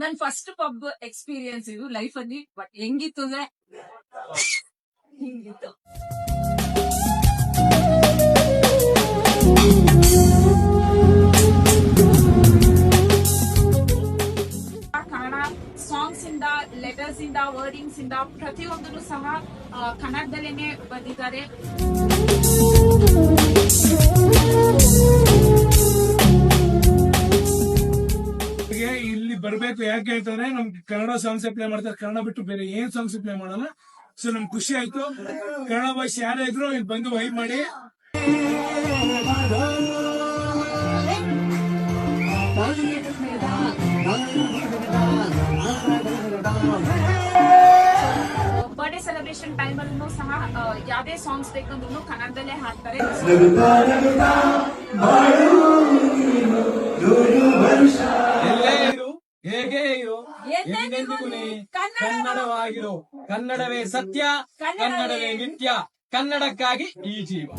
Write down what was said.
ನನ್ first pub experience ಇದು life ಅಲ್ಲಿ. ಬಟ್ ಹೆಂಗಿತ್ತು ಅಂದ್ರೆ ಹಿಂಗಿತ್ತು. ಕನ್ನಡ ಸಾಂಗ್ಸ್ ಇಂದ, ಲೆಟರ್ಸ್ ಇಂದ, ವರ್ಡಿಂಗ್ಸ್ ಇಂದ ಪ್ರತಿಯೊಂದನ್ನು ಸಹ ಕನ್ನಡದಲ್ಲೇನೆ ಬಂದಿದ್ದಾರೆ. ಇಲ್ಲಿ ಬರ್ಬೇಕು ಯಾಕೆ ಹೇಳ್ತಾರೆ, ನಮ್ಗೆ ಕನ್ನಡ ಸಾಂಗ್ಸ್ ಪ್ಲೇ ಮಾಡ್ತಾರೆ, ಕನ್ನಡ ಬಿಟ್ಟು ಬೇರೆ ಏನ್ ಸಾಂಗ್ಸ್ ಪ್ಲೇ ಮಾಡಲ್ಲ. ಸೊ ನಮ್ಗೆ ಖುಷಿ ಆಯ್ತು. ಕನ್ನಡ ಭಾಷೆ ಯಾರೇ ಇದ್ರು ಇಲ್ಲಿ ಬಂದು ವೈಬ್ ಮಾಡಿ. ಬರ್ಡೇ ಸೆಲೆಬ್ರೇಷನ್ ಟೈಮ್ ಅಲ್ಲೂ ಸಹ ಯಾವ್ದೇ ಸಾಂಗ್ಸ್ ಬೇಕಂದ್ರೂ ಕನ್ನಡದಲ್ಲೇ ಹಾಡ್ತಾರೆ. ಹೇಗೆ ಇರು ಎಂದೆಂದಿಗೂ ನೀ ಕನ್ನಡವಾಗಿರು. ಕನ್ನಡವೇ ಸತ್ಯ, ಕನ್ನಡವೇ ನಿತ್ಯ, ಕನ್ನಡಕ್ಕಾಗಿ ಈ ಜೀವ.